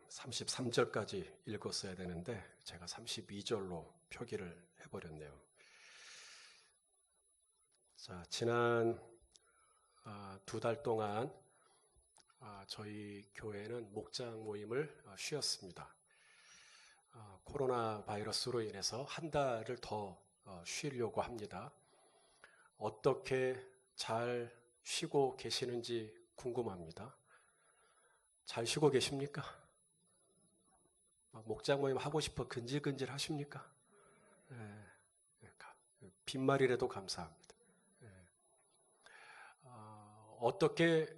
33절까지 읽었어야 되는데 제가 32절로 표기를 해버렸네요. 자, 지난 2달 동안 저희 교회는 목장 모임을 쉬었습니다. 코로나 바이러스로 인해서 한 달을 더 쉬려고 합니다. 어떻게 잘 쉬고 계시는지 궁금합니다. 잘 쉬고 계십니까? 목장 모임 하고 싶어 근질근질 하십니까? 빈말이라도 감사합니다. 어떻게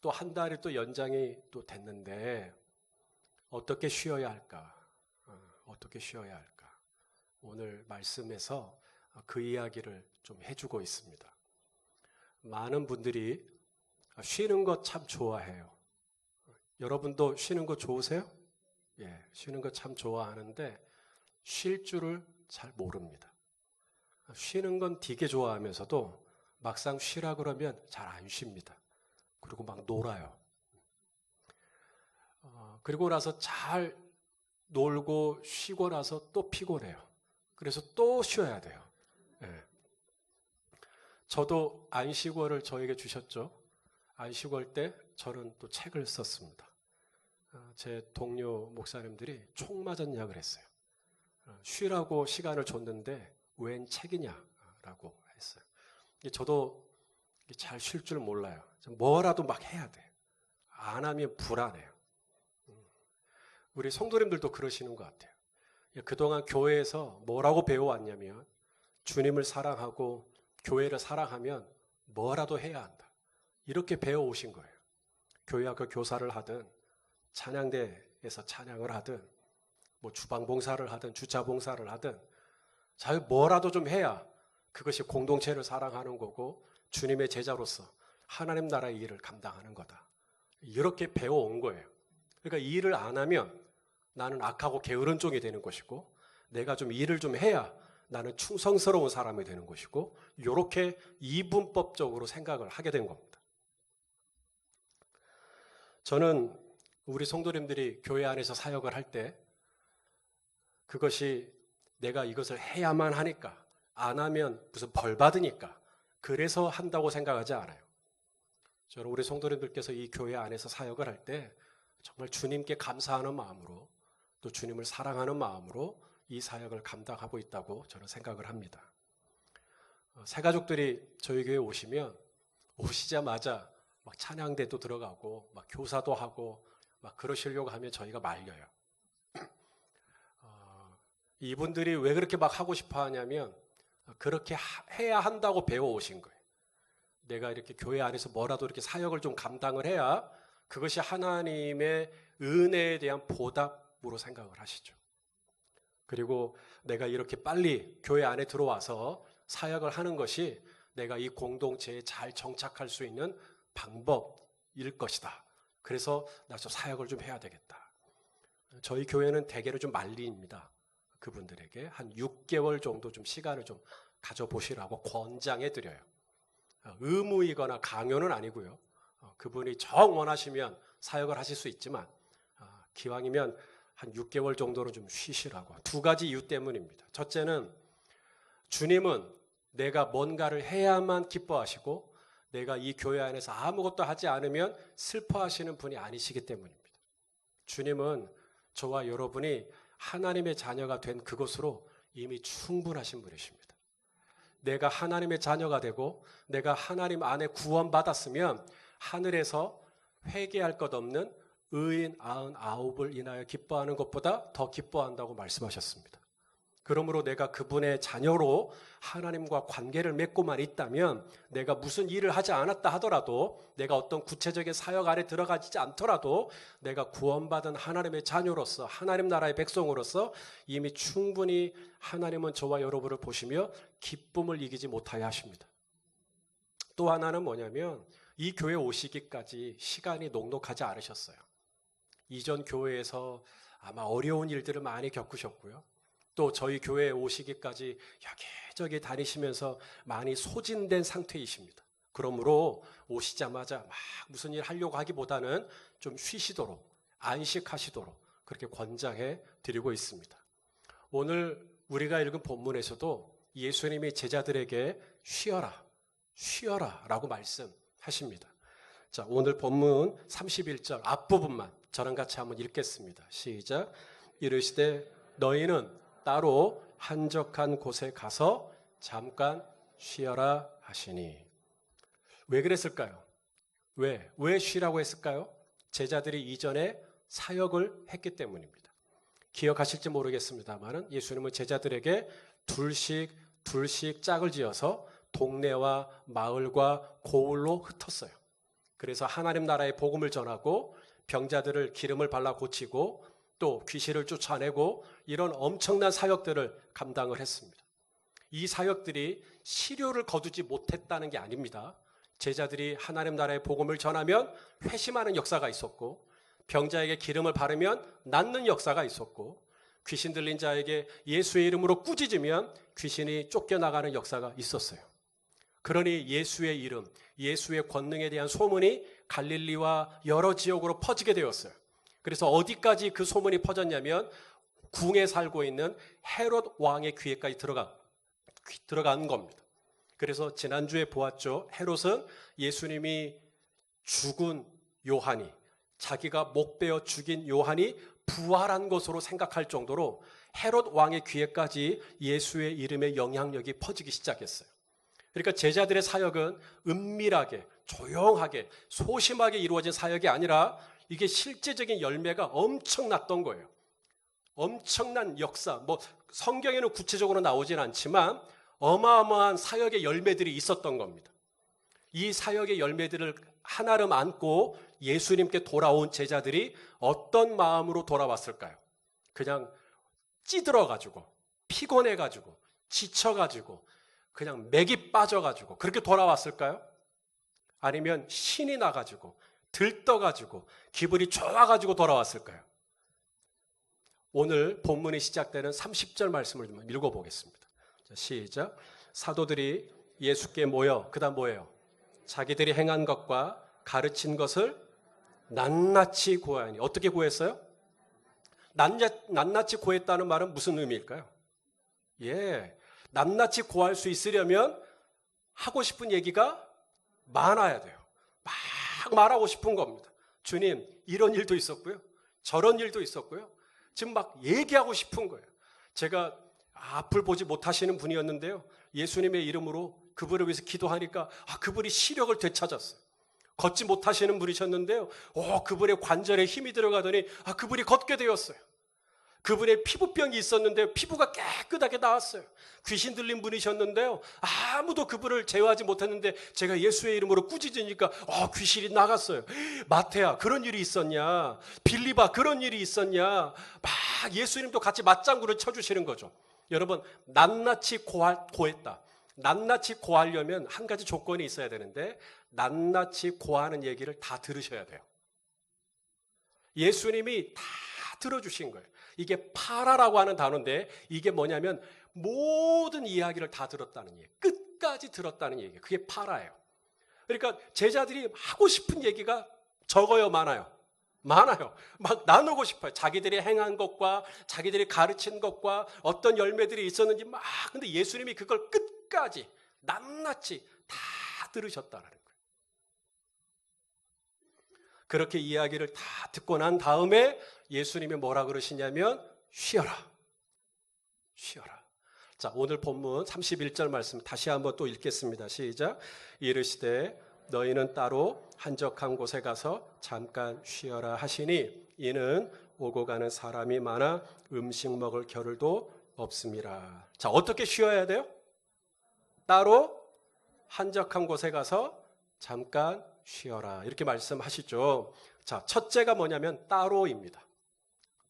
또 한 달이 또 연장이 또 됐는데 어떻게 쉬어야 할까? 어떻게 쉬어야 할까? 오늘 말씀에서 그 이야기를 좀 해주고 있습니다. 많은 분들이 쉬는 것 참 좋아해요. 여러분도 쉬는 거 좋으세요? 예, 쉬는 거 참 좋아하는데 쉴 줄을 잘 모릅니다. 쉬는 건 되게 좋아하면서도 막상 쉬라 그러면 잘 안 쉽니다. 그리고 막 놀아요. 그리고 나서 잘 놀고 쉬고 나서 또 피곤해요. 그래서 또 쉬어야 돼요. 예. 저도 안식월을 저에게 주셨죠. 안식월 때 저는 또 책을 썼습니다. 제 동료 목사님들이 총 맞았냐 그랬어요. 쉬라고 시간을 줬는데 웬 책이냐라고 했어요. 저도 잘 쉴 줄 몰라요. 뭐라도 막 해야 돼. 안 하면 불안해요. 우리 성도님들도 그러시는 것 같아요. 그동안 교회에서 뭐라고 배워왔냐면 주님을 사랑하고 교회를 사랑하면 뭐라도 해야 한다. 이렇게 배워오신 거예요. 교회학교 교사를 하든 찬양대에서 찬양을 하든 뭐 주방봉사를 하든 주차봉사를 하든 잘 뭐라도 좀 해야 그것이 공동체를 사랑하는 거고 주님의 제자로서 하나님 나라의 일을 감당하는 거다. 이렇게 배워온 거예요. 그러니까 이 일을 안 하면 나는 악하고 게으른 종이 되는 것이고 내가 좀 일을 좀 해야 나는 충성스러운 사람이 되는 것이고 이렇게 이분법적으로 생각을 하게 된 겁니다. 저는 우리 성도님들이 교회 안에서 사역을 할 때 그것이 내가 이것을 해야만 하니까 안 하면 무슨 벌 받으니까 그래서 한다고 생각하지 않아요. 저는 우리 성도님들께서 이 교회 안에서 사역을 할 때 정말 주님께 감사하는 마음으로 또 주님을 사랑하는 마음으로 이 사역을 감당하고 있다고 저는 생각을 합니다. 새가족들이 저희 교회에 오시자마자 막 찬양대도 들어가고 막 교사도 하고 막 그러시려고 하면 저희가 말려요. 이분들이 왜 그렇게 막 하고 싶어 하냐면 그렇게 해야 한다고 배워오신 거예요. 내가 이렇게 교회 안에서 뭐라도 이렇게 사역을 좀 감당을 해야 그것이 하나님의 은혜에 대한 보답으로 생각을 하시죠. 그리고 내가 이렇게 빨리 교회 안에 들어와서 사역을 하는 것이 내가 이 공동체에 잘 정착할 수 있는 방법일 것이다. 그래서 나 좀 사역을 좀 해야 되겠다. 저희 교회는 대개를 좀 말립니다. 그분들에게 한 6개월 정도 좀 시간을 좀 가져보시라고 권장해 드려요. 의무이거나 강요는 아니고요. 그분이 정 원하시면 사역을 하실 수 있지만 기왕이면 한 6개월 정도는 좀 쉬시라고. 두 가지 이유 때문입니다. 첫째는 주님은 내가 뭔가를 해야만 기뻐하시고 내가 이 교회 안에서 아무것도 하지 않으면 슬퍼하시는 분이 아니시기 때문입니다. 주님은 저와 여러분이 하나님의 자녀가 된 그것으로 이미 충분하신 분이십니다. 내가 하나님의 자녀가 되고 내가 하나님 안에 구원받았으면 하늘에서 회개할 것 없는 의인 99을 인하여 기뻐하는 것보다 더 기뻐한다고 말씀하셨습니다. 그러므로 내가 그분의 자녀로 하나님과 관계를 맺고만 있다면 내가 무슨 일을 하지 않았다 하더라도 내가 어떤 구체적인 사역 안에 들어가지 않더라도 내가 구원받은 하나님의 자녀로서 하나님 나라의 백성으로서 이미 충분히 하나님은 저와 여러분을 보시며 기쁨을 이기지 못하여 하십니다. 또 하나는 뭐냐면 이 교회 오시기까지 시간이 녹록하지 않으셨어요. 이전 교회에서 아마 어려운 일들을 많이 겪으셨고요. 또 저희 교회에 오시기까지 여기저기 다니시면서 많이 소진된 상태이십니다. 그러므로 오시자마자 막 무슨 일 하려고 하기보다는 좀 쉬시도록 안식하시도록 그렇게 권장해 드리고 있습니다. 오늘 우리가 읽은 본문에서도 예수님이 제자들에게 쉬어라, 쉬어라 라고 말씀하십니다. 자, 오늘 본문 31절 앞부분만 저랑 같이 한번 읽겠습니다. 시작. 이르시되 너희는 따로 한적한 곳에 가서 잠깐 쉬어라 하시니. 왜 그랬을까요? 왜 쉬라고 했을까요? 제자들이 이전에 사역을 했기 때문입니다. 기억하실지 모르겠습니다만 예수님은 제자들에게 둘씩 짝을 지어서 동네와 마을과 고을로 흩었어요. 그래서 하나님 나라의 복음을 전하고 병자들을 기름을 발라 고치고 또 귀신을 쫓아내고 이런 엄청난 사역들을 감당을 했습니다. 이 사역들이 실효를 거두지 못했다는 게 아닙니다. 제자들이 하나님 나라의 복음을 전하면 회심하는 역사가 있었고 병자에게 기름을 바르면 낫는 역사가 있었고 귀신 들린 자에게 예수의 이름으로 꾸짖으면 귀신이 쫓겨나가는 역사가 있었어요. 그러니 예수의 이름, 예수의 권능에 대한 소문이 갈릴리와 여러 지역으로 퍼지게 되었어요. 그래서 어디까지 그 소문이 퍼졌냐면 궁에 살고 있는 헤롯 왕의 귀에까지 들어간 겁니다. 그래서 지난주에 보았죠. 헤롯은 예수님이 죽은 요한이, 자기가 목베어 죽인 요한이 부활한 것으로 생각할 정도로 헤롯 왕의 귀에까지 예수의 이름의 영향력이 퍼지기 시작했어요. 그러니까 제자들의 사역은 은밀하게, 조용하게, 소심하게 이루어진 사역이 아니라 이게 실제적인 열매가 엄청났던 거예요. 엄청난 역사, 성경에는 구체적으로 나오진 않지만 어마어마한 사역의 열매들이 있었던 겁니다. 이 사역의 열매들을 한아름 안고 예수님께 돌아온 제자들이 어떤 마음으로 돌아왔을까요? 그냥 찌들어가지고, 피곤해가지고, 지쳐가지고, 그냥 맥이 빠져가지고 그렇게 돌아왔을까요? 아니면 신이 나가지고, 들떠가지고, 기분이 좋아가지고 돌아왔을까요? 오늘 본문이 시작되는 30절 말씀을 좀 읽어보겠습니다. 자, 시작. 사도들이 예수께 모여, 그 다음 뭐예요? 자기들이 행한 것과 가르친 것을 낱낱이 고하니. 어떻게 고했어요? 낱낱이 고했다는 말은 무슨 의미일까요? 낱낱이 고할 수 있으려면 하고 싶은 얘기가 많아야 돼요. 막 말하고 싶은 겁니다. 주님, 이런 일도 있었고요. 저런 일도 있었고요. 지금 막 얘기하고 싶은 거예요. 제가 앞을 보지 못하시는 분이었는데요. 예수님의 이름으로 그분을 위해서 기도하니까 그분이 시력을 되찾았어요. 걷지 못하시는 분이셨는데요. 그분의 관절에 힘이 들어가더니 그분이 걷게 되었어요. 그분의 피부병이 있었는데 피부가 깨끗하게 나왔어요. 귀신 들린 분이셨는데요. 아무도 그분을 제어하지 못했는데 제가 예수의 이름으로 꾸짖으니까 귀신이 나갔어요. 마태야, 그런 일이 있었냐? 빌립아, 그런 일이 있었냐? 막 예수님도 같이 맞장구를 쳐주시는 거죠. 여러분, 낱낱이 고했다. 낱낱이 고하려면 한 가지 조건이 있어야 되는데 낱낱이 고하는 얘기를 다 들으셔야 돼요. 예수님이 다 들어주신 거예요. 이게 파라라고 하는 단어인데 이게 뭐냐면 모든 이야기를 다 들었다는 얘기, 끝까지 들었다는 얘기, 그게 파라예요. 그러니까 제자들이 하고 싶은 얘기가 적어요, 많아요? 많아요. 막 나누고 싶어요. 자기들이 행한 것과 자기들이 가르친 것과 어떤 열매들이 있었는지 막. 근데 예수님이 그걸 끝까지 낱낱이 다 들으셨다는 거예요. 그렇게 이야기를 다 듣고 난 다음에 예수님이 뭐라 그러시냐면 쉬어라. 쉬어라. 자, 오늘 본문 31절 말씀 다시 한번 또 읽겠습니다. 시작. 이르시되 너희는 따로 한적한 곳에 가서 잠깐 쉬어라 하시니 이는 오고 가는 사람이 많아 음식 먹을 겨를도 없음이라. 자, 어떻게 쉬어야 돼요? 따로 한적한 곳에 가서 잠깐 쉬어라. 이렇게 말씀하시죠. 자, 첫째가 뭐냐면 따로입니다.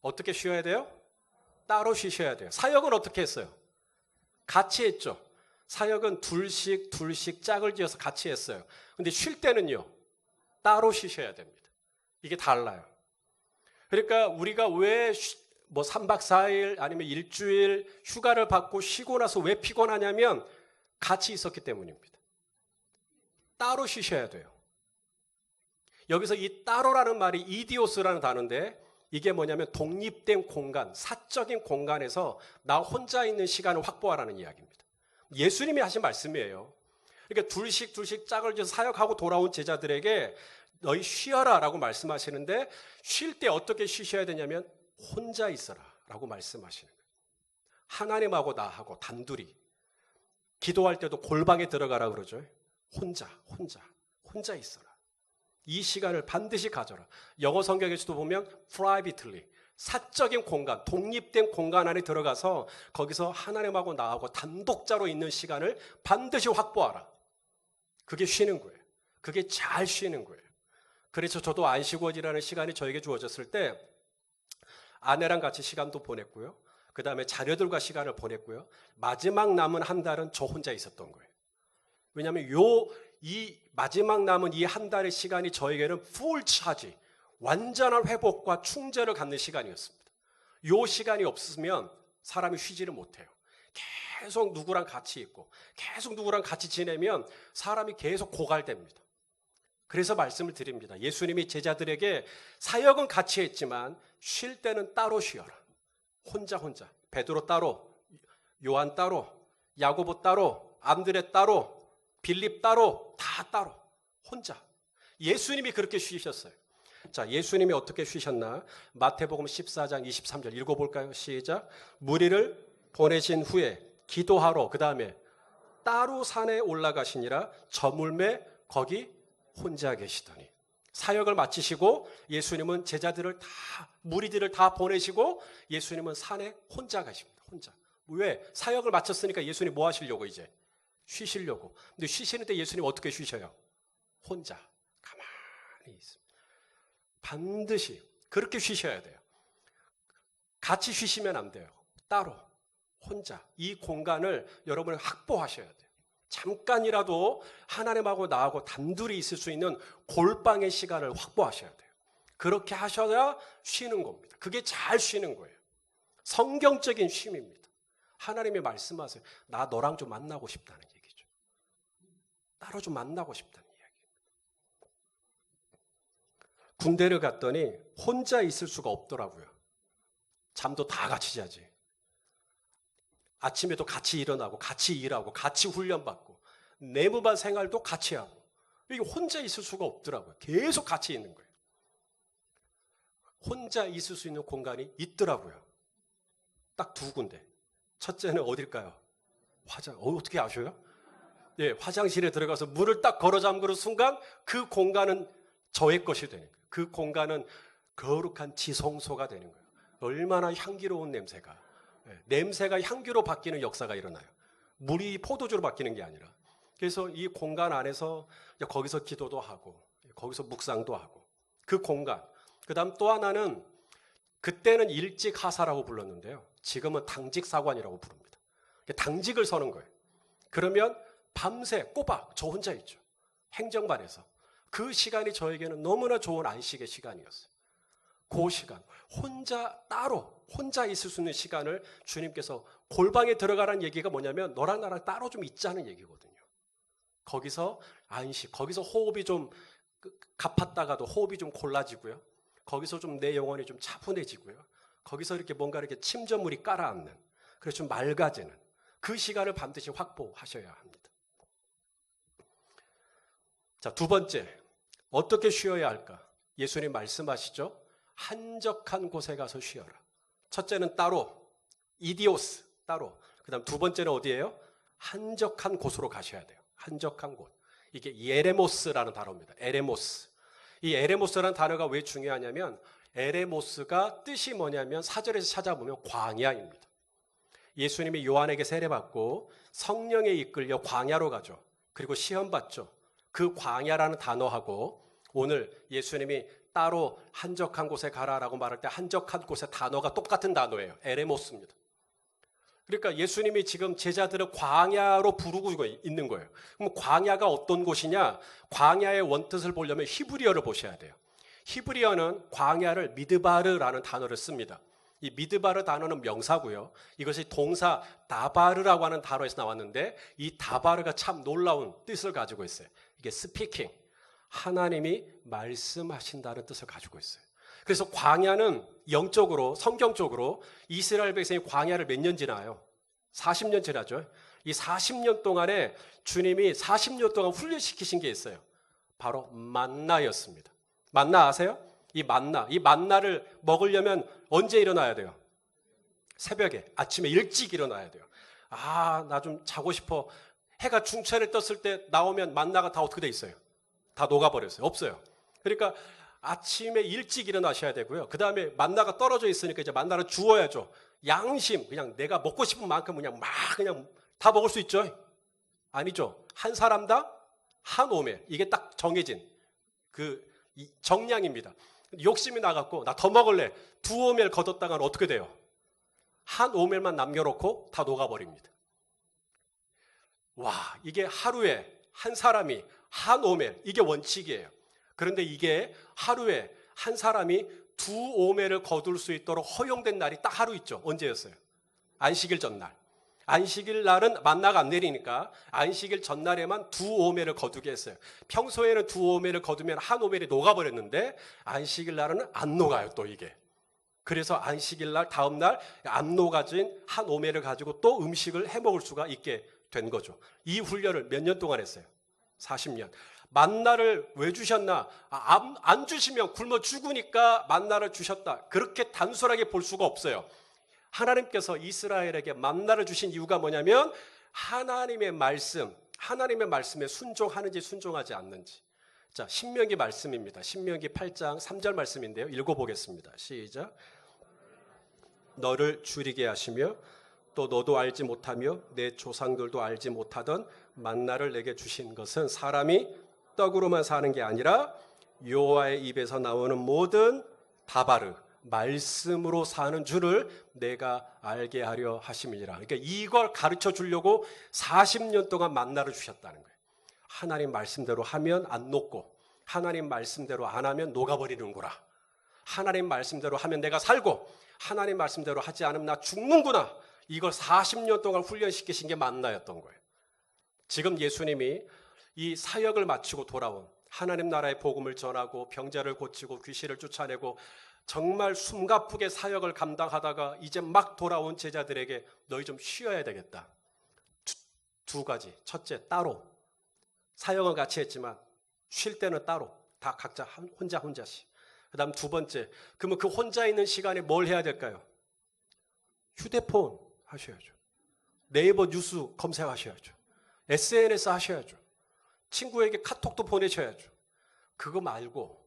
어떻게 쉬어야 돼요? 따로 쉬셔야 돼요. 사역은 어떻게 했어요? 같이 했죠. 사역은 둘씩 짝을 지어서 같이 했어요. 근데 쉴 때는요, 따로 쉬셔야 됩니다. 이게 달라요. 그러니까 우리가 왜 3박 4일 아니면 일주일 휴가를 받고 쉬고 나서 왜 피곤하냐면 같이 있었기 때문입니다. 따로 쉬셔야 돼요. 여기서 이 따로라는 말이 이디오스라는 단어인데 이게 뭐냐면 독립된 공간, 사적인 공간에서 나 혼자 있는 시간을 확보하라는 이야기입니다. 예수님이 하신 말씀이에요. 그러니까 둘씩 짝을 져서 사역하고 돌아온 제자들에게 너희 쉬어라 라고 말씀하시는데, 쉴 때 어떻게 쉬셔야 되냐면 혼자 있어라 라고 말씀하시는 거예요. 하나님하고 나하고 단둘이. 기도할 때도 골방에 들어가라 그러죠. 혼자 있어라. 이 시간을 반드시 가져라. 영어 성경에서도 보면 privately, 사적인 공간, 독립된 공간 안에 들어가서 거기서 하나님하고 나하고 단독자로 있는 시간을 반드시 확보하라. 그게 쉬는 거예요. 그게 잘 쉬는 거예요. 그래서 저도 안식원이라는 시간이 저에게 주어졌을 때 아내랑 같이 시간도 보냈고요. 그 다음에 자녀들과 시간을 보냈고요. 마지막 남은 한 달은 저 혼자 있었던 거예요. 왜냐하면 이 마지막 남은 이 한 달의 시간이 저에게는 풀 차지, 완전한 회복과 충전을 갖는 시간이었습니다. 이 시간이 없으면 사람이 쉬지를 못해요. 계속 누구랑 같이 있고 계속 누구랑 같이 지내면 사람이 계속 고갈됩니다. 그래서 말씀을 드립니다. 예수님이 제자들에게 사역은 같이 했지만 쉴 때는 따로 쉬어라. 혼자. 베드로 따로, 요한 따로, 야고보 따로, 안드레 따로, 빌립 따로, 다 따로. 혼자. 예수님이 그렇게 쉬셨어요. 자, 예수님이 어떻게 쉬셨나? 마태복음 14장 23절 읽어볼까요? 시작. 무리를 보내신 후에 기도하러 그 다음에 따로 산에 올라가시니라 저물매 거기 혼자 계시더니. 사역을 마치시고 예수님은 제자들을 다, 무리들을 다 보내시고 예수님은 산에 혼자 가십니다. 혼자. 왜? 사역을 마쳤으니까 예수님 뭐 하시려고 이제? 쉬시려고. 근데 쉬시는 때 예수님 어떻게 쉬셔요? 혼자. 가만히 있습니다. 반드시 그렇게 쉬셔야 돼요. 같이 쉬시면 안 돼요. 따로. 혼자. 이 공간을 여러분은 확보하셔야 돼요. 잠깐이라도 하나님하고 나하고 단둘이 있을 수 있는 골방의 시간을 확보하셔야 돼요. 그렇게 하셔야 쉬는 겁니다. 그게 잘 쉬는 거예요. 성경적인 쉼입니다. 하나님이 말씀하세요. 나 너랑 좀 만나고 싶다는 얘기죠. 따로 좀 만나고 싶다는 이야기입니다. 군대를 갔더니 혼자 있을 수가 없더라고요. 잠도 다 같이 자지. 아침에도 같이 일어나고 같이 일하고 같이 훈련받고 내무반 생활도 같이 하고 이게 혼자 있을 수가 없더라고요. 계속 같이 있는 거예요. 혼자 있을 수 있는 공간이 있더라고요. 딱 두 군데. 첫째는 어딜까요? 어떻게 아셔요? 예, 화장실에 들어가서 문을 딱 걸어 잠그는 순간 그 공간은 저의 것이 되는 거예요. 그 공간은 거룩한 지성소가 되는 거예요. 얼마나 향기로운 냄새가. 냄새가 향기로 바뀌는 역사가 일어나요. 물이 포도주로 바뀌는 게 아니라. 그래서 이 공간 안에서 거기서 기도도 하고 거기서 묵상도 하고 그 공간. 그 다음 또 하나는 그때는 일찍 하사라고 불렀는데요. 지금은 당직 사관이라고 부릅니다. 당직을 서는 거예요. 그러면 밤새 꼬박 저 혼자 있죠. 행정반에서. 그 시간이 저에게는 너무나 좋은 안식의 시간이었어요. 그 시간, 혼자 있을 수 있는 시간을 주님께서 골방에 들어가라는 얘기가 뭐냐면 너랑 나랑 따로 좀 있자는 얘기거든요. 거기서 안식, 거기서 호흡이 좀 가팠다가도 호흡이 좀 골라지고요. 거기서 좀 내 영혼이 좀 차분해지고요. 거기서 이렇게 뭔가 이렇게 침전물이 깔아앉는, 그래서 좀 맑아지는 그 시간을 반드시 확보하셔야 합니다. 자, 두 번째, 어떻게 쉬어야 할까? 예수님 말씀하시죠. 한적한 곳에 가서 쉬어라. 첫째는 따로, 이디오스, 따로. 그 다음 두 번째는 어디예요? 한적한 곳으로 가셔야 돼요. 한적한 곳. 이게 에레모스라는 단어입니다. 에레모스. 이 에레모스라는 단어가 왜 중요하냐면 에레모스가 뜻이 뭐냐면 사절에서 찾아보면 광야입니다. 예수님이 요한에게 세례받고 성령에 이끌려 광야로 가죠. 그리고 시험 받죠. 그 광야라는 단어하고 오늘 예수님이 따로 한적한 곳에 가라라고 말할 때 한적한 곳의 단어가 똑같은 단어예요. 에레모스입니다. 그러니까 예수님이 지금 제자들을 광야로 부르고 있는 거예요. 그럼 광야가 어떤 곳이냐? 광야의 원뜻을 보려면 히브리어를 보셔야 돼요. 히브리어는 광야를 미드바르라는 단어를 씁니다. 이 미드바르 단어는 명사고요. 이것이 동사 다바르라고 하는 단어에서 나왔는데 이 다바르가 참 놀라운 뜻을 가지고 있어요. 이게 스피킹. 하나님이 말씀하신다는 뜻을 가지고 있어요. 그래서 광야는 영적으로, 성경적으로 이스라엘 백성이 광야를 몇 년 지나요? 40년 지나죠. 이 40년 동안에 주님이 40년 동안 훈련시키신 게 있어요. 바로 만나였습니다. 만나 아세요? 이 만나를 먹으려면 언제 일어나야 돼요? 새벽에, 아침에 일찍 일어나야 돼요. 나 좀 자고 싶어. 해가 중천에 떴을 때 나오면 만나가 다 어떻게 돼 있어요? 다 녹아버렸어요. 없어요. 그러니까 아침에 일찍 일어나셔야 되고요. 그 다음에 만나가 떨어져 있으니까 이제 만나를 주워야죠. 양심, 그냥 내가 먹고 싶은 만큼 그냥 다 먹을 수 있죠? 아니죠. 한 사람당 한 오멜. 이게 딱 정해진 정량입니다. 욕심이 나갖고 나 더 먹을래. 2오멜 걷었다가는 어떻게 돼요? 한 오멜만 남겨놓고 다 녹아버립니다. 와, 이게 하루에 한 사람이 한 오멜, 이게 원칙이에요. 그런데 이게 하루에 한 사람이 2오멜을 거둘 수 있도록 허용된 날이 딱 하루 있죠. 언제였어요? 안식일 전날. 안식일 날은 만나가 안 내리니까 안식일 전날에만 2오멜을 거두게 했어요. 평소에는 2오멜을 거두면 한 오멜이 녹아버렸는데 안식일 날은 안 녹아요, 또 이게. 그래서 안식일 날 다음 날 안 녹아진 한 오멜을 가지고 또 음식을 해 먹을 수가 있게 된 거죠. 이 훈련을 몇 년 동안 했어요? 40년. 만나를 왜 주셨나? 안 주시면 굶어 죽으니까 만나를 주셨다. 그렇게 단순하게 볼 수가 없어요. 하나님께서 이스라엘에게 만나를 주신 이유가 뭐냐면 하나님의 말씀에 순종하는지 순종하지 않는지. 자, 신명기 말씀입니다. 신명기 8장 3절 말씀인데요. 읽어보겠습니다. 시작. 너를 줄이게 하시며 또 너도 알지 못하며 내 조상들도 알지 못하던 만나를 내게 주신 것은 사람이 떡으로만 사는 게 아니라 여호와의 입에서 나오는 모든 다바르 말씀으로 사는 줄을 내가 알게 하려 하심이니라. 그러니까 이걸 가르쳐 주려고 40년 동안 만나를 주셨다는 거예요. 하나님 말씀대로 하면 안 녹고 하나님 말씀대로 안 하면 녹아버리는구나. 하나님 말씀대로 하면 내가 살고 하나님 말씀대로 하지 않으면 나 죽는구나. 이걸 40년 동안 훈련시키신 게 만나였던 거예요. 지금 예수님이 이 사역을 마치고 돌아온 하나님 나라의 복음을 전하고 병자를 고치고 귀신을 쫓아내고 정말 숨가쁘게 사역을 감당하다가 이제 막 돌아온 제자들에게 너희 좀 쉬어야 되겠다. 두 가지. 첫째, 따로. 사역은 같이 했지만 쉴 때는 따로. 다 각자 혼자씩. 그 다음 두 번째, 그러면 그 혼자 있는 시간에 뭘 해야 될까요? 휴대폰 하셔야죠. 네이버 뉴스 검색하셔야죠. SNS 하셔야죠. 친구에게 카톡도 보내셔야죠. 그거 말고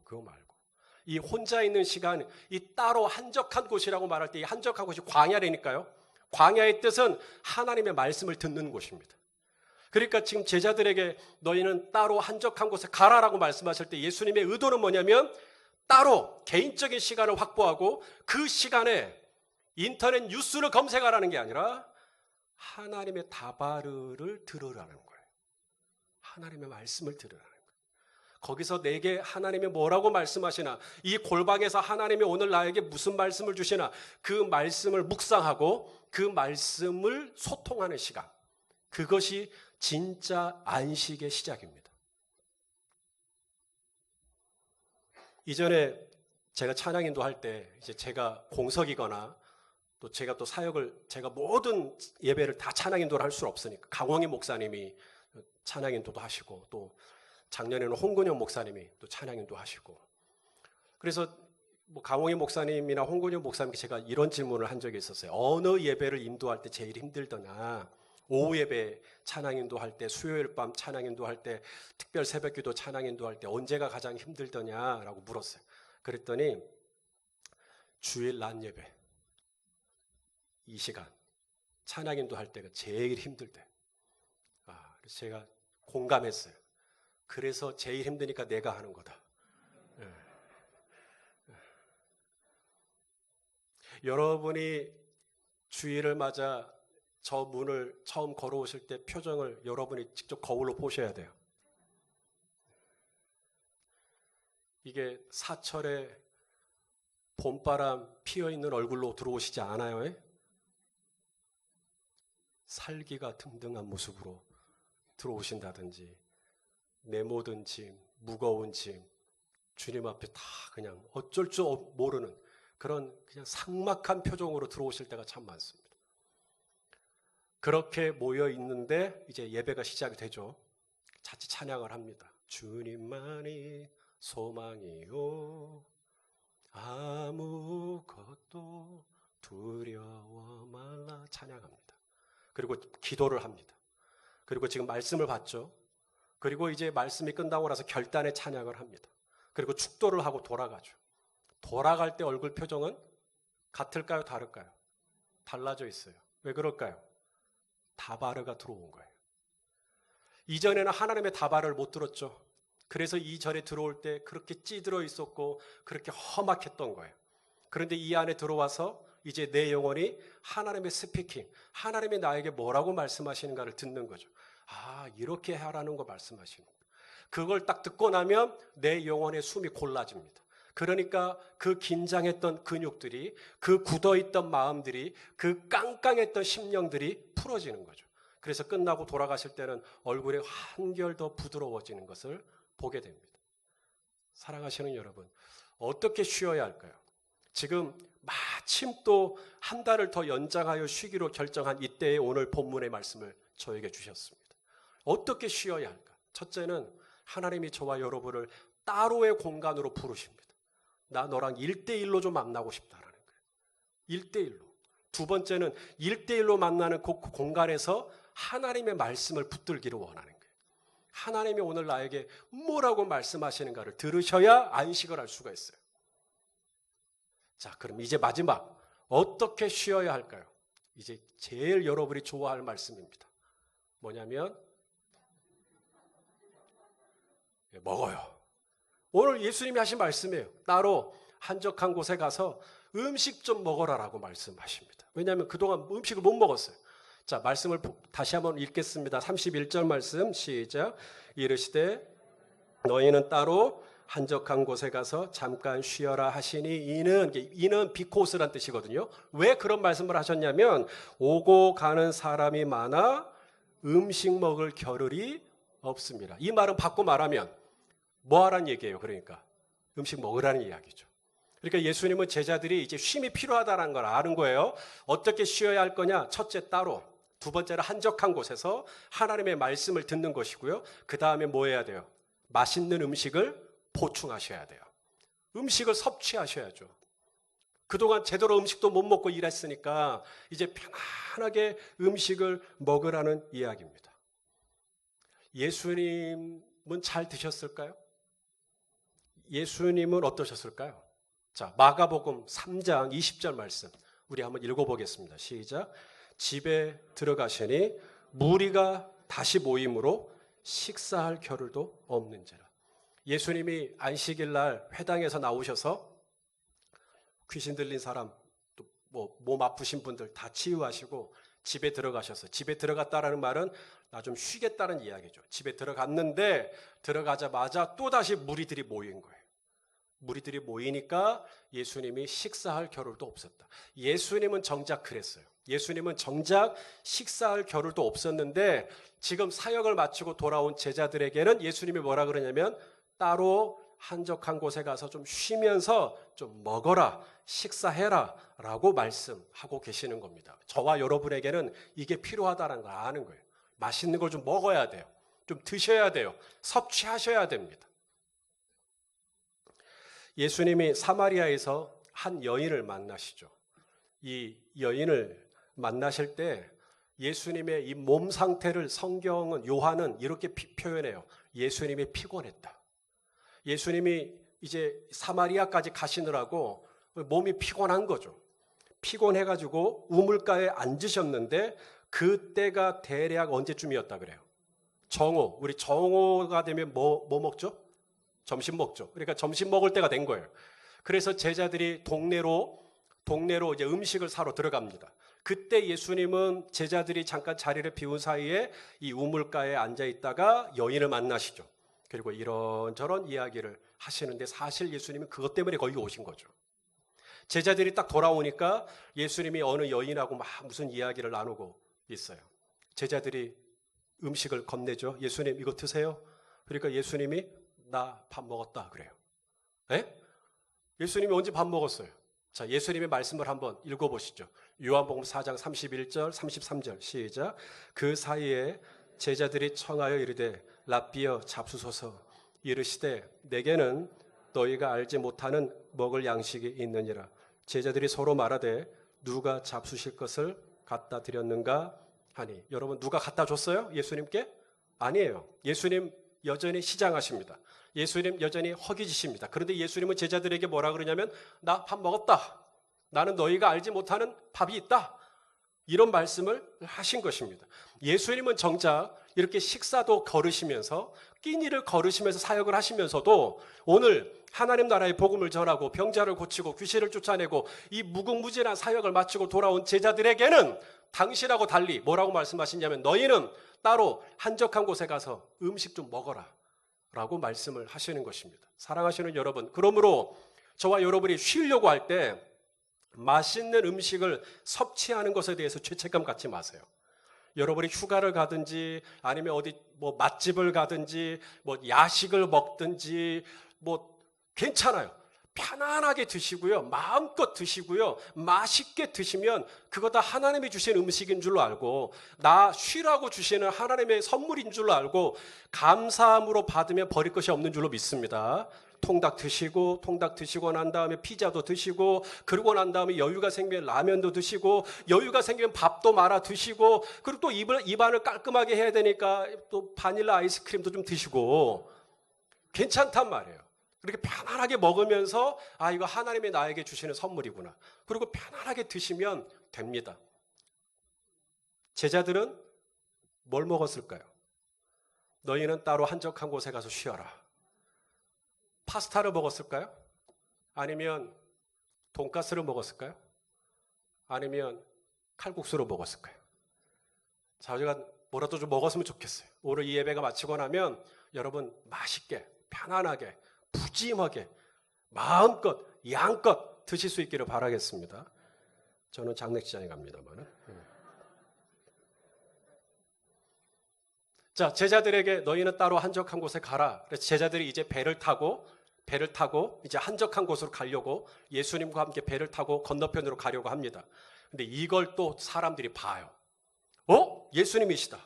이 혼자 있는 시간, 이 따로 한적한 곳이라고 말할 때 이 한적한 곳이 광야라니까요. 광야의 뜻은 하나님의 말씀을 듣는 곳입니다. 그러니까 지금 제자들에게 너희는 따로 한적한 곳에 가라라고 말씀하실 때 예수님의 의도는 뭐냐면 따로 개인적인 시간을 확보하고 그 시간에 인터넷 뉴스를 검색하라는 게 아니라 하나님의 다바르를 들으라는 거예요. 하나님의 말씀을 들으라는 거예요. 거기서 내게 하나님이 뭐라고 말씀하시나, 이 골방에서 하나님이 오늘 나에게 무슨 말씀을 주시나, 그 말씀을 묵상하고 그 말씀을 소통하는 시간, 그것이 진짜 안식의 시작입니다. 이전에 제가 찬양 인도할 때 이제 제가 공석이거나 또 제가 또 사역을 제가 모든 예배를 다 찬양 인도를 할 수 없으니까 강홍희 목사님이 찬양 인도도 하시고 또 작년에는 홍근영 목사님이 또 찬양 인도 하시고, 그래서 뭐 강홍희 목사님이나 홍근영 목사님께 제가 이런 질문을 한 적이 있었어요. 어느 예배를 인도할 때 제일 힘들더냐? 오후 예배 찬양 인도할 때, 수요일 밤 찬양 인도할 때, 특별 새벽기도 찬양 인도할 때 언제가 가장 힘들더냐라고 물었어요. 그랬더니 주일 낮 예배 이 시간 찬양 인도할 때가 제일 힘들대. 그래서 제가 공감했어요. 그래서 제일 힘드니까 내가 하는 거다. 여러분이 주일을 맞아 저 문을 처음 걸어오실 때 표정을 여러분이 직접 거울로 보셔야 돼요. 이게 사철에 봄바람 피어있는 얼굴로 들어오시지 않아요? 살기가 등등한 모습으로 들어오신다든지 내 모든 짐, 무거운 짐, 주님 앞에 다 그냥 어쩔 줄 모르는 그런 그냥 삭막한 표정으로 들어오실 때가 참 많습니다. 그렇게 모여 있는데 이제 예배가 시작이 되죠. 자칫 찬양을 합니다. 주님만이 소망이요 아무것도 두려워 말라 찬양합니다. 그리고 기도를 합니다. 그리고 지금 말씀을 받죠. 그리고 이제 말씀이 끝나고 나서 결단의 찬양을 합니다. 그리고 축도를 하고 돌아가죠. 돌아갈 때 얼굴 표정은 같을까요? 다를까요? 달라져 있어요. 왜 그럴까요? 다바르가 들어온 거예요. 이전에는 하나님의 다바를 못 들었죠. 그래서 이 절에 들어올 때 그렇게 찌들어 있었고 그렇게 험악했던 거예요. 그런데 이 안에 들어와서 이제 내 영혼이 하나님의 스피킹, 하나님이 나에게 뭐라고 말씀하시는가를 듣는 거죠. 아, 이렇게 하라는 거 말씀하시는 거예요. 그걸 딱 듣고 나면 내 영혼의 숨이 골라집니다. 그러니까 그 긴장했던 근육들이, 그 굳어있던 마음들이, 그 깡깡했던 심령들이 풀어지는 거죠. 그래서 끝나고 돌아가실 때는 얼굴에 한결 더 부드러워지는 것을 보게 됩니다. 사랑하시는 여러분, 어떻게 쉬어야 할까요? 지금 마침 또 한 달을 더 연장하여 쉬기로 결정한 이때에 오늘 본문의 말씀을 저에게 주셨습니다. 어떻게 쉬어야 할까? 첫째는 하나님이 저와 여러분을 따로의 공간으로 부르십니다. 나 너랑 1대1로 좀 만나고 싶다라는 거예요. 1대1로. 두 번째는 1대1로 만나는 그 공간에서 하나님의 말씀을 붙들기를 원하는 거예요. 하나님이 오늘 나에게 뭐라고 말씀하시는가를 들으셔야 안식을 할 수가 있어요. 자, 그럼 이제 마지막 어떻게 쉬어야 할까요? 이제 제일 여러분이 좋아할 말씀입니다. 뭐냐면 먹어요. 오늘 예수님이 하신 말씀이에요. 따로 한적한 곳에 가서 음식 좀 먹어라라고 말씀하십니다. 왜냐하면 그동안 음식을 못 먹었어요. 자, 말씀을 다시 한번 읽겠습니다. 31절 말씀 시작. 이르시되 너희는 따로 한적한 곳에 가서 잠깐 쉬어라 하시니 이는 비코스란 뜻이거든요. 왜 그런 말씀을 하셨냐면 오고 가는 사람이 많아 음식 먹을 겨를이 없습니다. 이 말은 바꿔 말하면 뭐 하라는 얘기예요? 그러니까 음식 먹으라는 이야기죠. 그러니까 예수님은 제자들이 이제 쉼이 필요하다는 걸 아는 거예요. 어떻게 쉬어야 할 거냐? 첫째 따로, 두 번째는 한적한 곳에서 하나님의 말씀을 듣는 것이고요. 그 다음에 뭐 해야 돼요? 맛있는 음식을 보충하셔야 돼요. 음식을 섭취하셔야죠. 그동안 제대로 음식도 못 먹고 일했으니까 이제 편안하게 음식을 먹으라는 이야기입니다. 예수님은 잘 드셨을까요? 예수님은 어떠셨을까요? 자, 마가복음 3장 20절 말씀 우리 한번 읽어보겠습니다. 시작. 집에 들어가시니 무리가 다시 모임으로 식사할 겨를도 없는지라. 예수님이 안식일 날 회당에서 나오셔서 귀신 들린 사람, 또 몸 아프신 분들 다 치유하시고 집에 들어가셔서, 집에 들어갔다라는 말은 나 좀 쉬겠다는 이야기죠. 집에 들어갔는데 들어가자마자 또다시 무리들이 모인 거예요. 무리들이 모이니까 예수님이 식사할 겨를도 없었다. 예수님은 정작 그랬어요. 예수님은 정작 식사할 겨를도 없었는데 지금 사역을 마치고 돌아온 제자들에게는 예수님이 뭐라 그러냐면 따로 한적한 곳에 가서 좀 쉬면서 좀 먹어라, 식사해라 라고 말씀하고 계시는 겁니다. 저와 여러분에게는 이게 필요하다는 걸 아는 거예요. 맛있는 걸 좀 먹어야 돼요. 좀 드셔야 돼요. 섭취하셔야 됩니다. 예수님이 사마리아에서 한 여인을 만나시죠. 이 여인을 만나실 때 예수님의 이 몸 상태를 성경은, 요한은 이렇게 표현해요. 예수님이 피곤했다. 예수님이 이제 사마리아까지 가시느라고 몸이 피곤한 거죠. 피곤해가지고 우물가에 앉으셨는데 그때가 대략 언제쯤이었다 그래요? 정오. 우리 정오가 되면 뭐 먹죠? 점심 먹죠. 그러니까 점심 먹을 때가 된 거예요. 그래서 제자들이 동네로 이제 음식을 사러 들어갑니다. 그때 예수님은 제자들이 잠깐 자리를 비운 사이에 이 우물가에 앉아 있다가 여인을 만나시죠. 그리고 이런저런 이야기를 하시는데 사실 예수님은 그것 때문에 거기 오신 거죠. 제자들이 딱 돌아오니까 예수님이 어느 여인하고 막 무슨 이야기를 나누고 있어요. 제자들이 음식을 건네죠. 예수님 이거 드세요. 그러니까 예수님이 나 밥 먹었다 그래요. 예? 예수님이 언제 밥 먹었어요? 자, 예수님의 말씀을 한번 읽어보시죠. 요한복음 4장 31절, 33절 시작. 그 사이에 제자들이 청하여 이르되 랍비여 잡수소서. 이르시되 내게는 너희가 알지 못하는 먹을 양식이 있느니라. 제자들이 서로 말하되 누가 잡수실 것을 갖다 드렸는가 하니. 여러분, 누가 갖다 줬어요? 예수님께? 아니에요. 예수님 여전히 시장하십니다. 예수님 여전히 허기지십니다. 그런데 예수님은 제자들에게 뭐라 그러냐면 나 밥 먹었다. 나는 너희가 알지 못하는 밥이 있다. 이런 말씀을 하신 것입니다. 예수님은 정작 이렇게 식사도 거르시면서 끼니를 거르시면서 사역을 하시면서도 오늘 하나님 나라의 복음을 전하고 병자를 고치고 귀신을 쫓아내고 이 무궁무진한 사역을 마치고 돌아온 제자들에게는 당신하고 달리 뭐라고 말씀하시냐면 너희는 따로 한적한 곳에 가서 음식 좀 먹어라 라고 말씀을 하시는 것입니다. 사랑하시는 여러분, 그러므로 저와 여러분이 쉬려고 할 때 맛있는 음식을 섭취하는 것에 대해서 죄책감 갖지 마세요. 여러분이 휴가를 가든지 아니면 어디 뭐 맛집을 가든지 뭐 야식을 먹든지 뭐 괜찮아요. 편안하게 드시고요. 마음껏 드시고요. 맛있게 드시면 그거 다 하나님이 주신 음식인 줄로 알고 나 쉬라고 주시는 하나님의 선물인 줄로 알고 감사함으로 받으면 버릴 것이 없는 줄로 믿습니다. 통닭 드시고 통닭 드시고 난 다음에 피자도 드시고 그러고 난 다음에 여유가 생기면 라면도 드시고 여유가 생기면 밥도 말아 드시고 그리고 또 입안을 깔끔하게 해야 되니까 또 바닐라 아이스크림도 좀 드시고 괜찮단 말이에요. 그렇게 편안하게 먹으면서 아 이거 하나님이 나에게 주시는 선물이구나. 그리고 편안하게 드시면 됩니다. 제자들은 뭘 먹었을까요? 너희는 따로 한적한 곳에 가서 쉬어라. 파스타를 먹었을까요? 아니면 돈가스를 먹었을까요? 아니면 칼국수를 먹었을까요? 자, 우리가 뭐라도 좀 먹었으면 좋겠어요. 오늘 이 예배가 마치고 나면 여러분 맛있게 편안하게 푸짐하게 마음껏 양껏 드실 수 있기를 바라겠습니다. 저는 장례식장에 갑니다만은. 자, 제자들에게 너희는 따로 한적한 곳에 가라. 그래서 제자들이 이제 배를 타고 이제 한적한 곳으로 가려고 예수님과 함께 배를 타고 건너편으로 가려고 합니다. 근데 이걸 또 사람들이 봐요. 예수님이시다.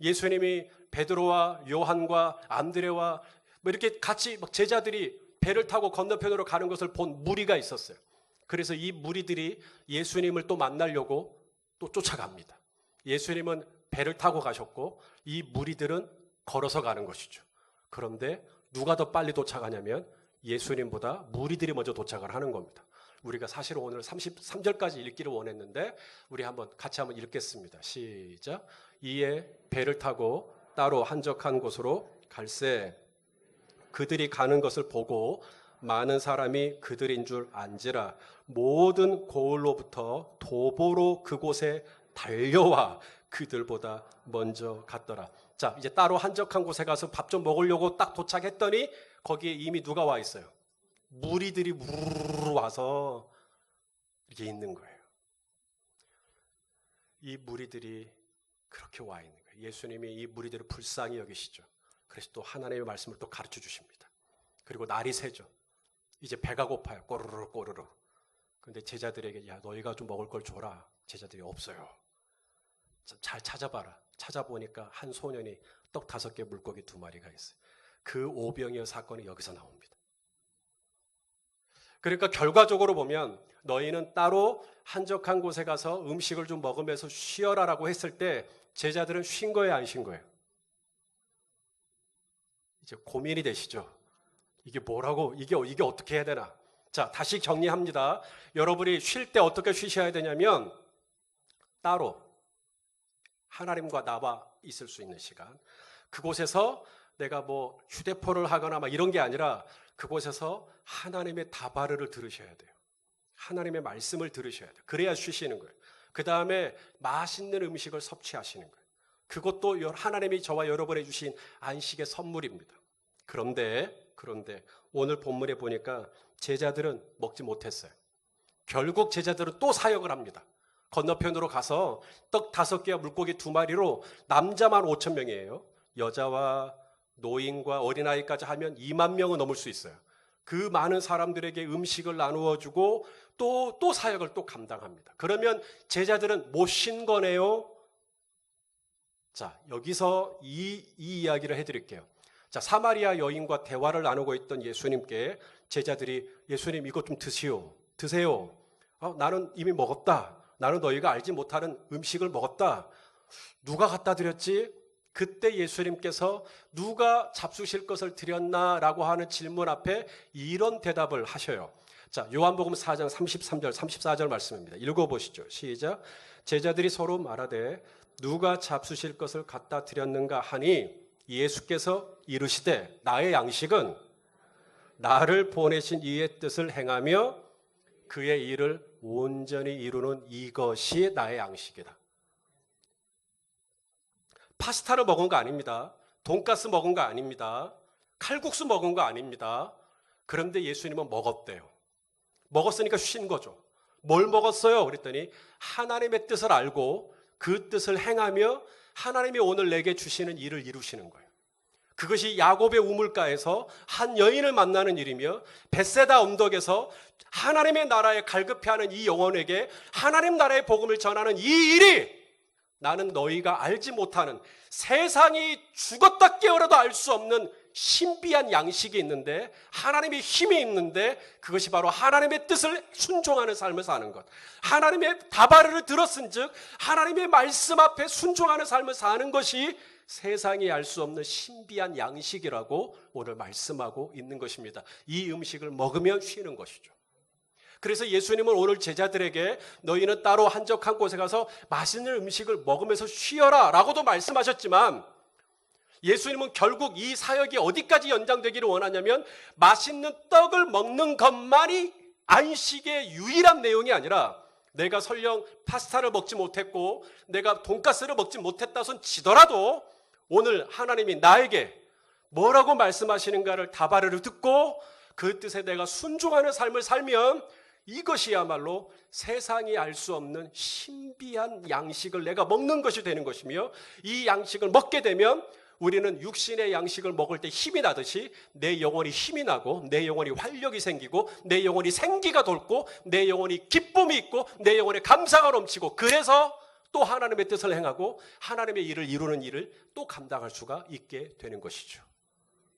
예수님이 베드로와 요한과 안드레와 뭐 이렇게 같이 제자들이 배를 타고 건너편으로 가는 것을 본 무리가 있었어요. 그래서 이 무리들이 예수님을 또 만나려고 또 쫓아갑니다. 예수님은 배를 타고 가셨고 이 무리들은 걸어서 가는 것이죠. 그런데 누가 더 빨리 도착하냐면 예수님보다 무리들이 먼저 도착을 하는 겁니다. 우리가 사실 오늘 33절까지 읽기를 원했는데 우리 같이 한번 읽겠습니다. 시작. 이에 배를 타고 따로 한적한 곳으로 갈새 그들이 가는 것을 보고 많은 사람이 그들인 줄 안지라 모든 고을로부터 도보로 그곳에 달려와 그들보다 먼저 갔더라. 자, 이제 따로 한적한 곳에 가서 밥 좀 먹으려고 딱 도착했더니 거기에 이미 누가 와 있어요? 무리들이 무르르 와서 이렇게 있는 거예요. 이 무리들이 그렇게 와 있는 거예요. 예수님이 이 무리들을 불쌍히 여기시죠. 그래서 또 하나님의 말씀을 또 가르쳐 주십니다. 그리고 날이 새죠. 이제 배가 고파요. 꼬르르 꼬르르. 근데 제자들에게 야 너희가 좀 먹을 걸 줘라. 제자들이 없어요. 잘 찾아봐라. 찾아보니까 한 소년이 떡 5개 물고기 2마리가 있어요. 그 오병이어 사건이 여기서 나옵니다. 그러니까 결과적으로 보면 너희는 따로 한적한 곳에 가서 음식을 좀 먹으면서 쉬어라라고 했을 때 제자들은 쉰 거예요, 안 쉰 거예요? 이제 고민이 되시죠? 이게 뭐라고, 이게 어떻게 해야 되나? 자, 다시 정리합니다. 여러분이 쉴 때 어떻게 쉬셔야 되냐면 따로 하나님과 나와 있을 수 있는 시간. 그곳에서 내가 뭐 휴대폰을 하거나 막 이런 게 아니라 그곳에서 하나님의 다바르를 들으셔야 돼요. 하나님의 말씀을 들으셔야 돼요. 그래야 쉬시는 거예요. 그 다음에 맛있는 음식을 섭취하시는 거예요. 그것도 하나님이 저와 여러분에 주신 안식의 선물입니다. 그런데 오늘 본문에 보니까 제자들은 먹지 못했어요. 결국 제자들은 또 사역을 합니다. 건너편으로 가서 떡 5개와 물고기 2마리로 남자만 5,000명이에요. 여자와 노인과 어린아이까지 하면 2만 명은 넘을 수 있어요. 그 많은 사람들에게 음식을 나누어 주고 또 사역을 또 감당합니다. 그러면 제자들은 못 쉰 거네요. 자, 여기서 이 이야기를 해드릴게요. 자, 사마리아 여인과 대화를 나누고 있던 예수님께 제자들이 예수님 이것 좀 드세요. 나는 이미 먹었다. 나는 너희가 알지 못하는 음식을 먹었다. 누가 갖다 드렸지? 그때 예수님께서 누가 잡수실 것을 드렸나라고 하는 질문 앞에 이런 대답을 하셔요. 자, 요한복음 4장 33절 34절 말씀입니다. 읽어보시죠. 시작. 제자들이 서로 말하되 누가 잡수실 것을 갖다 드렸는가 하니 예수께서 이르시되 나의 양식은 나를 보내신 이의 뜻을 행하며 그의 일을 온전히 이루는 이것이 나의 양식이다. 파스타를 먹은 거 아닙니다. 돈가스 먹은 거 아닙니다. 칼국수 먹은 거 아닙니다. 그런데 예수님은 먹었대요. 먹었으니까 쉰 거죠. 뭘 먹었어요? 그랬더니 하나님의 뜻을 알고 그 뜻을 행하며 하나님이 오늘 내게 주시는 일을 이루시는 거예요. 그것이 야곱의 우물가에서 한 여인을 만나는 일이며 벳세다 언덕에서 하나님의 나라에 갈급해하는 이 영혼에게 하나님 나라의 복음을 전하는 이 일이 나는 너희가 알지 못하는 세상이 죽었다 깨어나도 알 수 없는 신비한 양식이 있는데 하나님의 힘이 있는데 그것이 바로 하나님의 뜻을 순종하는 삶을 사는 것. 하나님의 다바르를 들었은즉 하나님의 말씀 앞에 순종하는 삶을 사는 것이 세상이 알 수 없는 신비한 양식이라고 오늘 말씀하고 있는 것입니다. 이 음식을 먹으면 쉬는 것이죠. 그래서 예수님은 오늘 제자들에게 너희는 따로 한적한 곳에 가서 맛있는 음식을 먹으면서 쉬어라 라고도 말씀하셨지만 예수님은 결국 이 사역이 어디까지 연장되기를 원하냐면 맛있는 떡을 먹는 것만이 안식의 유일한 내용이 아니라 내가 설령 파스타를 먹지 못했고 내가 돈가스를 먹지 못했다 손 치더라도 오늘 하나님이 나에게 뭐라고 말씀하시는가를 다바르를 듣고 그 뜻에 내가 순종하는 삶을 살면 이것이야말로 세상이 알 수 없는 신비한 양식을 내가 먹는 것이 되는 것이며 이 양식을 먹게 되면 우리는 육신의 양식을 먹을 때 힘이 나듯이 내 영혼이 힘이 나고 내 영혼이 활력이 생기고 내 영혼이 생기가 돋고 내 영혼이 기쁨이 있고 내 영혼에 감사가 넘치고 그래서 또 하나님의 뜻을 행하고 하나님의 일을 이루는 일을 또 감당할 수가 있게 되는 것이죠.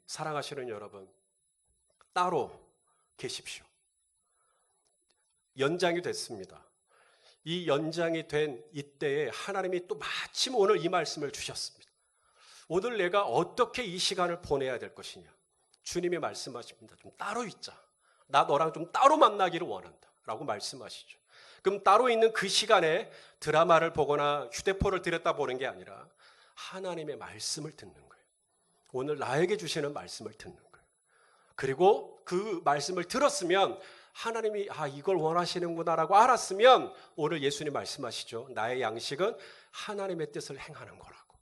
사랑하시는 여러분, 따로 계십시오. 연장이 됐습니다. 이 연장이 된 이때에 하나님이 또 마침 오늘 이 말씀을 주셨습니다. 오늘 내가 어떻게 이 시간을 보내야 될 것이냐. 주님이 말씀하십니다. 좀 따로 있자. 나 너랑 좀 따로 만나기를 원한다 라고 말씀하시죠. 그럼 따로 있는 그 시간에 드라마를 보거나 휴대폰을 들여다보는 게 아니라 하나님의 말씀을 듣는 거예요. 오늘 나에게 주시는 말씀을 듣는 거예요. 그리고 그 말씀을 들었으면 하나님이 이걸 원하시는구나라고 알았으면 오늘 예수님 말씀하시죠. 나의 양식은 하나님의 뜻을 행하는 거라고.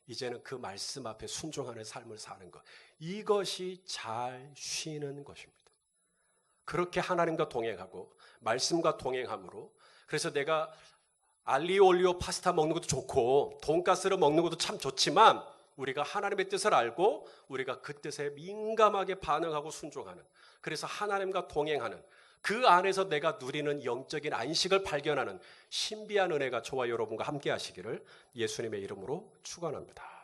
이제는 그 말씀 앞에 순종하는 삶을 사는 것. 이것이 잘 쉬는 것입니다. 그렇게 하나님과 동행하고 말씀과 동행함으로 그래서 내가 알리오 올리오 파스타 먹는 것도 좋고 돈가스를 먹는 것도 참 좋지만 우리가 하나님의 뜻을 알고 우리가 그 뜻에 민감하게 반응하고 순종하는 그래서 하나님과 동행하는 그 안에서 내가 누리는 영적인 안식을 발견하는 신비한 은혜가 저와 여러분과 함께 하시기를 예수님의 이름으로 축원합니다.